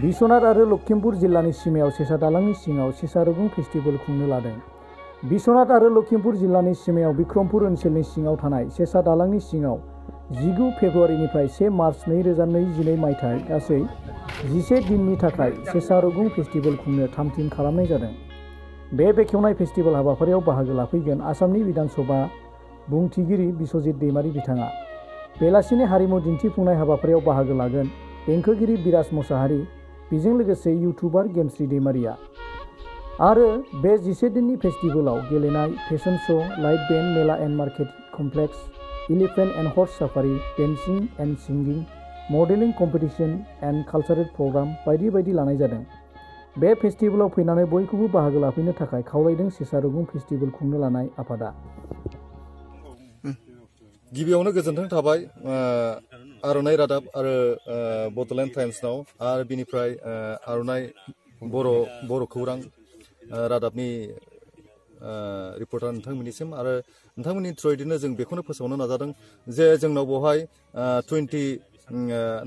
बिश्वनाथ आरो लखिमपुर जिल्लानि सिमायाव सेसा दालांनि सिङाव सेसा रुगुं फेस्टिभेल खुंनो लादों। बिश्वनाथ आरो लखिमपुर जिल्लानि सिमायाव बिक्रमपुर ओनसोलनि सिङाव थानाय सेसा दालांनि सिङाव 19 फेब्रुवारिनिफ्राय 1 मार्च 2022 मायथाइ गासै 11 दिननि थाखाय सेसा रुगुं फेस्टिभेल खुंनो थामथिम खालामनाय जादों। बे बेखेवनाय फेस्टिभेल हाबाफारियाव बाहागो लाफैगोन आसामनि बिधानसभा बुंथिगिरि बिश्वजित दैमारी बिथाङा। बेलासिनि हारिमु दिन्थिफुंनाय हाबाफारियाव बाहागो लागोन देंखोगिरि बिराज मोसाहारि, बेजों लोगोसे इउटुबार गेमस्रि दैमारिया। आरो बे 11 दिननि फेस्टिभेलाव गेलेनाय, फेशन श', लाइट बेन्ड, मेला and market complex, elephant and horse safari, dancing and singing, modelling competition and cultural programme बायदि बायदि लानाय जादों। बे फेस्टिभेलाव फैनानै बयखौबो बाहागो लाफैनो थाखाय खावलायदों सेसा रुगुं फेस्टिभेल खुंनो लानाय आफादा। गिबियावनो गोजोन्थों थाबाय आर'नाइ रादाब आरो बड'लेण्ड टाइम्सनाव आरो बिनिफ्राय आर'नाइ बर' खौरां रादाबनि रिपर्टार नोंथांमोननिसिम आरो नोंथांमोननि थ्रुयैनो जों बेखौनो फोसावनो नाजादों जे जोंनाव बेवहाय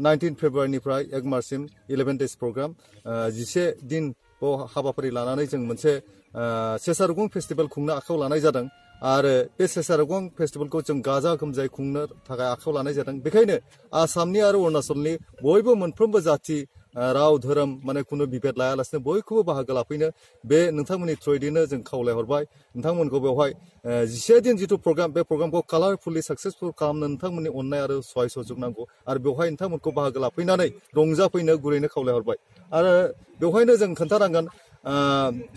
19 फेब्रुवारिनिफ्राय 1 मार्चसिम 11 डेज प्रग्राम 11 दिन हाबाफारि लानानै जों मोनसे सेसा रुगुं फेस्टिभेल खुंनो आखायाव लानाय जादों। आरो बे सेसा रुगुं फेस्टिभेलखौ जों गाजा गोमजायै खुंनो थाखाय आखायाव लानाय जादों। बेखायनो आसामनि आरो अरुणाचलनि बयबो मोनफ्रोमबो जाथि राव धोरोम माने खुनु बिभेद लायालासिनो बयखौबो बाहागो लाफैनो बे नोंथांमोननि थ्रुयैनो जों खावलायहरबाय। नोंथांमोनखौ बेवहाय 11 दिन जिथु प्रग्राम बे प्रग्रामखौ कालारफुलि साक्सेसफुल खालामनो नोंथांमोननि अननाय आरो सहाय सहयोग नांगौ आरो बेवहाय नोंथांमोनखौ बाहागो लाफैनानै रंजाफैनो गुरैनो खावलायहरबाय। आरो बेवहायनो जों खोन्थानांगोन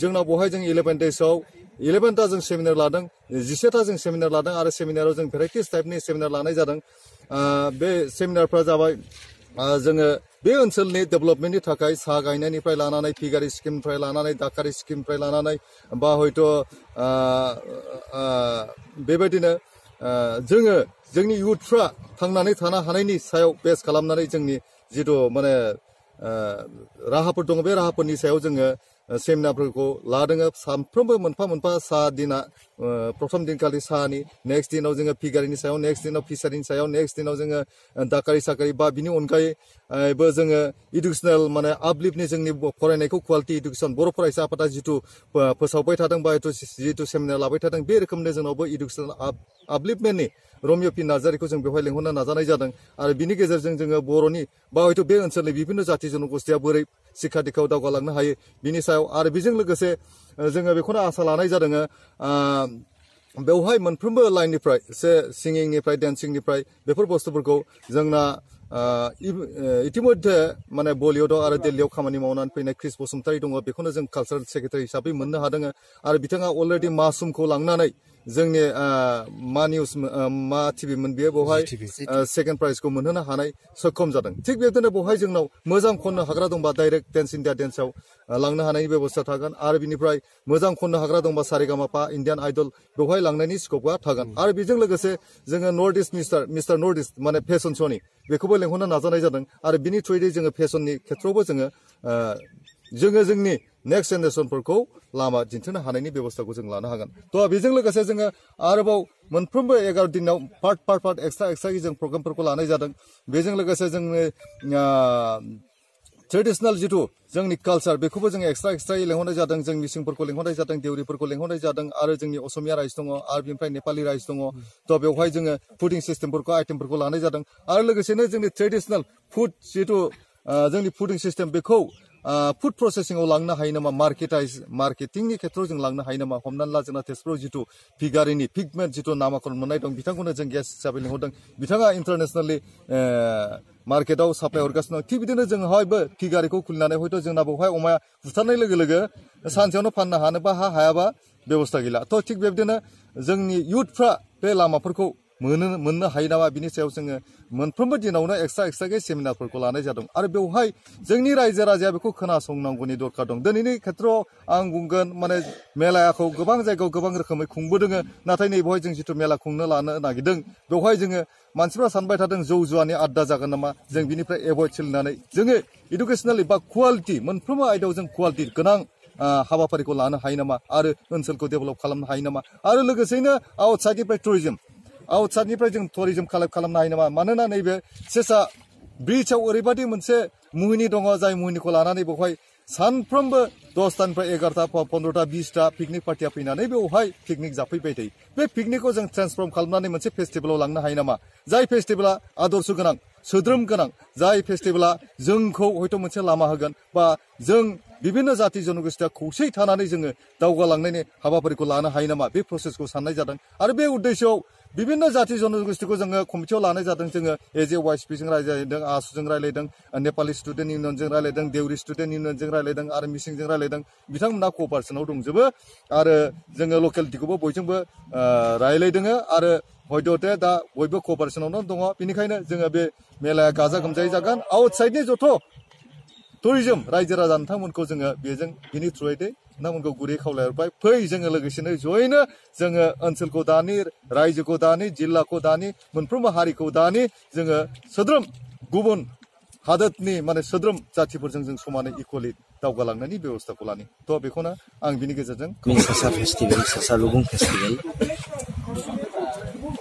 जोंनाव बेवहाय जों 11 डेजआव 11टा जों सेमिनार लादों, 11टा जों सेमिनार लादों आरो सेमिनाराव जों भेराइटिस टाइपनि सेमिनार लानाय जादों। बे सेमिनारफ्रा जाबाय जोङो बे ओनसोलनि डेभेलपमेन्टनि थाखाय साहा गायनायनिफ्राय लानानै फिगारि स्किमनिफ्राय लानानै दाकारि स्किमनिफ्राय लानानै बा हयथ' बेबायदिनो जोङो जोंनि इयुथफ्रा थांनानै थानो हानायनि सायाव बेस खालामनानै जोंनि जिथु माने राहाफोर दङ बे राहाफोरनि सायाव जोङो सेमिनारफोरखौ लादों। सानफ्रोमबो मोनफा मोनफा साहा दिना प्रथम दिनखालि साहानि, नेक्स्ट दिनाव जोङो फिगारिनि सायाव, नेक्स्ट दिनाव फिसारिनि सायाव, नेक्स्ट दिनाव जोङो दाकारि साकारि बा बिनि अनगायैबो जोङो इडुकेसनेल माने आपलिफ्टनि जोंनि फरायनायखौ कुवालिटि इडुकेसन बर' फरायसा आफादा जिथु फोसावबाय थादों बा जिथु सेमिनार लाबाय थादों बे रोखोमनि जोंनावबो इडुकेसनेल आपलिफ्टमेन्टनि रमिय पि नार्जारिखौ जों बेवहाय लिंहरनो नाजानाय जादों। आरो बिनि गेजेरजों जोङो बर'नि बा हयथ' बे ओनसोलनि बिभिन्न जाथि जनगोष्ठिया बोरै शिक्षा दिक्षायाव दावगालांनो हायो बिनि सायाव आरो बेजों लोगोसे जोङो बेखौनो आसा लानाय जादों बेवहाय मोनफ्रोमबो लाइननिफ्राय सिंगिंनिफ्राय डेन्सिंनिफ्राय बेफोर बुस्थुफोरखौ जोंना इतिमध्ये माने बलिउडआव आरो दिल्लीयाव खामानि मावनानै फैनाय क्रिस बसुमतारी दङ, बेखौनो जों कालचारेल सेक्रेटारि हिसाबै मोननो हादों। आरो बिथाङा अलरेडि मासुमखौ लांनानै जोंनि मा निउस मा टिभिमोन बेयो बेवहाय सेकेन्ड प्राइजखौ मोनहोनो हानाय सक्षम जादों। थिग बेबायदिनो बेवहाय जोंनाव मोजां खननो हाग्रा दंबा डाइरेक्ट डेन्स इन्डिया डेन्सआव लांनो हानायनि बेबस्था थागोन आरो बिनिफ्राय मोजां खननो हाग्रा दंबा सारेगामापा इण्डियान आइडल बेवहाय लांनायनि स्कपआ थागोन। आरो बेजों लोगोसे जोङो north east mister north east माने फेशन श'नि बेखौबो लेंहरनो नाजानाय जादों। आरो बिनि थ्रुयै जोङो फेशननि खेथ्रआवबो जोङो जोंनि नेक्स्ट जेनेरेसनफोरखौ लामा दिन्थिनो हानायनि बेबस्थाखौ जों लानो हागोन। थ' बेजों लोगोसे जोङो आरोबाव मोनफ्रोमबो 11 दिनाव पार्ट एक्सट्रा जों प्रग्रामफोरखौ लानाय जादों। बेजों लोगोसे जोंनि ट्रेडिसनेल जिथु जोंनि कालचार बेखौबो जोङो एक्सट्रायै लेंहरनाय जादों। जों मिसिंफोरखौ लेंहरनाय जादों, देउरिफोरखौ लेंहरनाय जादों आरो जोंनि असमिया राइज दङ आरो बेनिफ्राय नेपालि राइज दङ। थ' बेवहाय जोङो फुडिं सिस्टेमफोरखौ आइटेमफोरखौ लानाय जादों आरो लोगोसेनो जोंनि ट्रेडिसनेल फुड जिथु जोंनि फुडिं सिस्टेम बेखौ फुड प्रसेसिंआव लांनो हायो नामा, मार्केटिंनि खेथ्रआव जों लांनो हायो नामा। हमनानै ला जोंना तेजपुराव जिथु फिगारिनि पिगमेन्ट जिथु नामाकरन मोननाय दं बिथांखौनो जों गेस्ट हिसाबै लिंहरदों। बिथाङा इन्टारनेसनेलि मार्केटआव साप्लाय हरगासिनो दं। थिग बिदिनो जोंहायबो फिगारिखौ खुलिनानै हयथ' जोंना बेवहाय अमाया बुथारनाय लोगो लोगो सानसेयावनो फाननो हानोबा हायाबा बेबस्था गैला। थ' थिग बेबायदिनो जोंनि इयुथफ्रा बे लामाफोरखौ मोननो हायो नामा बिनि सायाव जोङो मोनफ्रोमबो दिनावनो एक्सट्रायै सेमिनारफोरखौ लानाय जादों। आरो बेवहाय जोंनि रायजो राजाया बेखौ खोनासंनांगौनि दरखार दं। दिनैनि खेथ्रआव आं बुंगोन माने मेलाखौ गोबां जायगायाव गोबां रोखोमै खुंबोदों, नाथाय नैबेवहाय जों जिथु मेला खुंनो लानो नागिरदों बेवहाय जोङो मानसिफ्रा सानबाय थादों जौ जुवानि आड्डा जागोन नामा। जों बिनिफ्राय एभयड सोलिनानै जोङो इडुकेसनेलि बा कुवालिटि मोनफ्रोमबो आयदायाव जों कुवालिटि गोनां हाबाफारिखौ लानो हायो नामा आरो ओनसोलखौ डेभेलप खालामनो हायो नामा। आरो लोगोसेनो आउटसाइडनिफ्राय जों टुरिजम कालेक्ट खालामनो हायो नामा। मानोना नैबे सेसा ब्रिजआव ओरैबायदि मोनसे मुहिनी दङ जाय मुहिनिखौ लानानै बेवहाय सानफ्रोमबो 10टानिफ्राय 11टा 15टा 20टा पिकनिक पार्टिया फैनानै बेवहाय पिकनिक जाफैबाय थायो बे पिकनिकखौ जों ट्रेन्सफर्म खालामनानै मोनसे फेस्टिभेलाव लांनो हायो नामा जाय फेस्टिभेला आदर्श गोनां सोद्रोम गोनां जाय फेस्टिभेला जोंखौ हयथ' मोनसे लामा होगोन बा जों बिभिन्न जाति जनगोष्ठीया खौसे थानानै जोङो दावगालांनायनि हाबाफारिखौ लानो हायो नामा बे प्रसेसखौ साननाय जादों आरो बे उद्देश्यआव विभिन्न जाति जनगोष्ठीखौ जोङो कमिटियाव लानाय जादों जोङो एज ए वाइसपिजों रायज्लायदों आसुजों रायज्लायदों नेपालि स्टुडेन्ट इउनियनजों रायज्लायदों देउरि स्टुडेन्ट इउनियनजों रायज्लायदं आरो मिसिंजों रायज्लायदों बिथांमोना क'पारेसनाव दंजोबो आरो जोङो लकेलिटिखौबो बयजोंबो रायज्लायदों आरो हयथ' दा बयबो क'पारेसनावनो दङ बेनिखायनो जोङो बे मेलाया गाजा गोमजायै जागोन आउटसाइडनि जथ' टुरिजम रायजो राजा नोंथांमोनखौ जोङो बेजों बिनि थ्रुयै नोंथांमोनखौ गुरै खावलायहरबाय फै जोङो लोगोसेनो जयैनो जोङो ओनसोलखौ दानि रायजोखौ दानि जिल्लाखौ दानि मोनफ्रोमबो हारिखौ दानि जोङो सोद्रोम गुबुन हादोरनि माने सोद्रोम जातिफोरजों जों समानै इकुवेलि दावगालांनायनि बेबस्थाखौ लानि थ' बेखौनो आं बिनि गेजेरजों চেঁচা ফেষ্টিভেল চেঁচা লুগুং ফেষ্টিভেল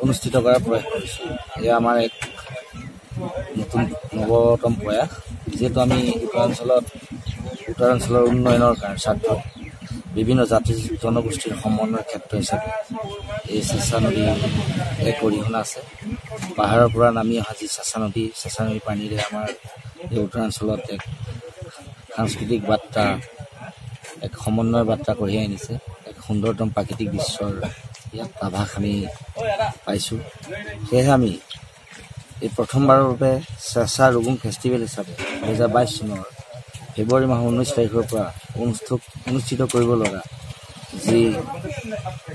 অনুষ্ঠিত কৰাৰ প্ৰয়াস কৰিছোঁ এয়া আমাৰ এক নতুন নৱতম প্ৰয়াস যিহেতু আমি উত্তৰাঞ্চলৰ উন্নয়নৰ কাৰণে স্বাৰ্থ বিভিন্ন জাতি জনগোষ্ঠীৰ সমন্বয়ৰ ক্ষেত্ৰ হিচাপে এই চেঁচা নদীৰ এক অৰিহণা আছে পাহাৰৰ পৰা নামি অহা যি চেঁচা নদীৰ পানীৰে আমাৰ এই উত্তৰাঞ্চলত এক সাংস্কৃতিক বাৰ্তা এক সমন্বয়ৰ বাৰ্তা কঢ়িয়াই আনিছে এক সুন্দৰতম প্ৰাকৃতিক দৃশ্যৰ ইয়াত আভাস আমি পাইছোঁ সেয়েহে আমি এই প্ৰথমবাৰৰ বাবে চেঁচা লুগুং ফেষ্টিভেল হিচাপে 2022 চনৰ ফেব্ৰুৱাৰী মাহৰ 19 তাৰিখৰ পৰা অনুষ্ঠিত কৰিব লগা যি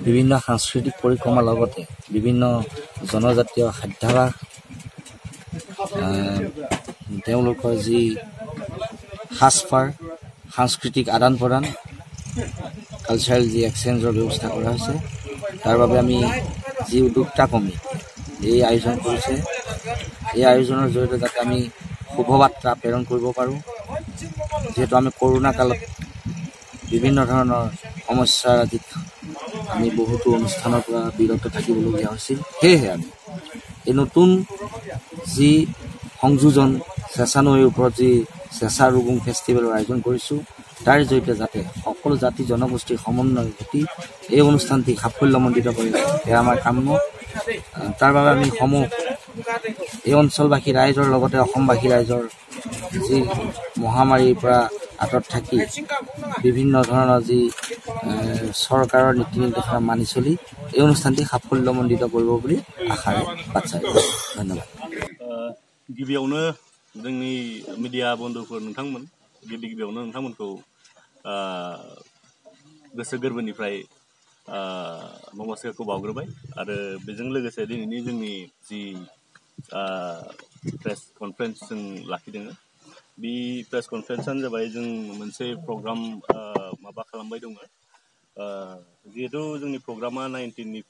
বিভিন্ন সাংস্কৃতিক পৰিক্ৰমাৰ লগতে বিভিন্ন জনজাতীয় খাদ্যাভাস তেওঁলোকৰ যি সাজপাৰ সাংস্কৃতিক আদান প্ৰদান কালচাৰেল যি এক্সচেঞ্জৰ ব্যৱস্থা কৰা হৈছে তাৰ বাবে আমি যি উদ্যোক্তা কমি এই আয়োজন কৰিছে এই আয়োজনৰ জৰিয়তে যাতে আমি শুভবাৰ্তা প্ৰেৰণ কৰিব পাৰোঁ যিহেতু আমি কৰোণা কালত বিভিন্ন ধৰণৰ সমস্যাৰ আদিত আমি বহুতো অনুষ্ঠানৰ পৰা বিৰত থাকিবলগীয়া হৈছিল সেয়েহে আমি এই নতুন যি সংযোজন চেঁচা নৈৰ ওপৰত যি চেঁচা লুগুং ফেষ্টিভেলৰ আয়োজন কৰিছোঁ তাৰ জৰিয়তে যাতে সকলো জাতি জনগোষ্ঠীৰ সমন্বয় ঘটি এই অনুষ্ঠানটি সাফল্যমণ্ডিত কৰে সেয়া আমাৰ কাম্য তাৰ বাবে আমি সমূহ এই অঞ্চলবাসী ৰাইজৰ লগতে অসমবাসী ৰাইজৰ যি মহামাৰীৰ পৰা আঁতৰত থাকি বিভিন্ন ধৰণৰ যি চৰকাৰৰ নীতি নিৰ্দেশনা মানি চলি এই অনুষ্ঠানটি সাফল্যমণ্ডিত কৰিব বুলি আশাৰে বাট চাইছোঁ ধন্যবাদ गिबियावनो जोंनि मिडिया बन्धुफोर नोंथांमोन गिबियावनो नोंथांमोनखौ गोसो गोरबोनिफ्राय नमस्कारखौ बावग्रोबाय आरो बेजों लोगोसे दिनैनि जोंनि जि प्रेस कनफारेन्स जों लाखिदों बे प्रेस कनफारेन्सआनो जाबाय जों मोनसे प्रग्राम माबा खालामबाय दङ जिहेतु जोंनि प्रग्रामा 19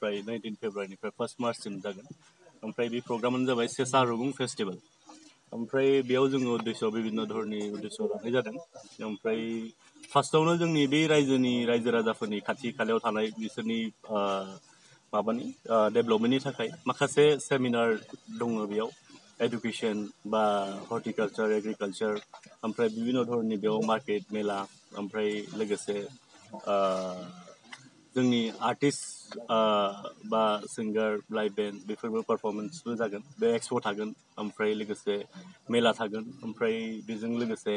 फेब्रुवारिनिफ्राय 1 मार्चसिम जागोन ओमफ्राय बे प्रग्रामानो जाबाय सेसा लुगुं फेस्टिभेल ओमफ्राय बेयाव जोङो उद्देश्य बिभिन्न धरननि उद्देश्य लानाय जादों ओमफ्राय फार्स्टआवनो जोंनि बे रायजो राजाफोरनि खाथि खालायाव थानाय बिसोरनि माबानि डेभेलपमेन्टनि थाखाय माखासे सेमिनार दङ बेयाव एडुकेशन बा हर्टिकालचार एग्रिकालचार ओमफ्राय बिभिन्न धरननि बेयाव मार्केट मेला ओमफ्राय लोगोसे जोंनि आर्टिस्ट बा सिंगार लाइभ बेन्ड बेफोरबो पारफरमेन्सबो जागोन बे एक्सप' थागोन ओमफ्राय लोगोसे मेला थागोन ओमफ्राय बेजों लोगोसे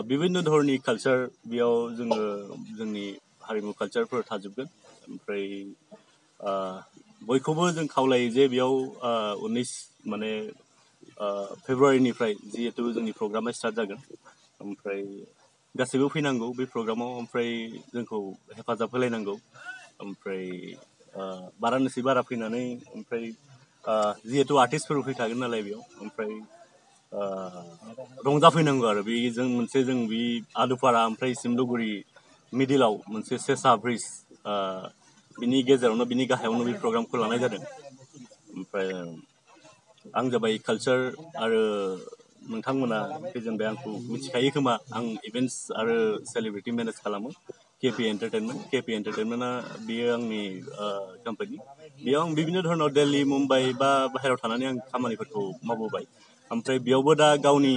बिभिन्न धरननि कालचार बेयाव जोङो जोंनि हारिमु कालचारफोर थाजोबगोन ओमफ्राय बयखौबो जों खावलायो जे बेयाव 19 माने फेब्रुवारिनिफ्राय जिहेतु जोंनि प्रग्रामा स्टार्ट जागोन ओमफ्राय गासैबो फैनांगौ बे प्रग्रामाव ओमफ्राय जोंखौ हेफाजाब होलायनांगौ ओमफ्राय बारा फैनानै ओमफ्राय जिहेतु आर्टिस्टफोर फैखागोन नालाय बेयाव ओमफ्राय रंजाफैनांगौ आरो बेजों मोनसे जों बे आलुपारा ओमफ्राय सिमलुगुरि मिडिलाव मोनसे सेसा ब्रिज बिनि गेजेरावनो बिनि गाहायावनो बे प्रग्रामखौ लानाय जादों ओमफ्राय आं जाबाय कालचार आरो नोंथांमोना फैजेनबाय आंखौ मिथिखायो खोमा आं इभेन्ट्स आरो सेलिब्रिटि मेनेज खालामो केपि एन्टारटेनमेन्टआ बेयो आंनि कम्पानि बेयाव आं बिभिन्न धरनाव दिल्ली मुम्बाइ बा बाहेरायाव थानानै आं खामानिफोरखौ मावबोबाय ओमफ्राय बेयावबो दा गावनि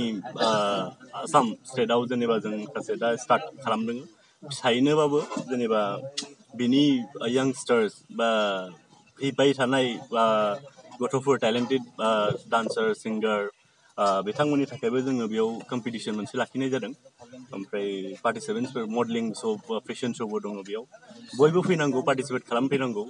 आसाम स्टेटआव जेनेबा जों माखासे दा स्टार्ट खालामदों फिसायैनोबाबो जेनेबा बिनि यांस्टार्स बा फैबाय थानाय गथ'फोर टेलेन्टेड डान्सार सिंगार बिथांमोननि थाखायबो जोङो बेयाव कम्पिटिसन मोनसे लाखिनाय जादों ओमफ्राय पार्टिसिपेन्टसफोर मडेलिं श' फेशन श'बो दङ बेयाव बयबो फैनांगौ पार्टिसिपेट खालामफैनांगौ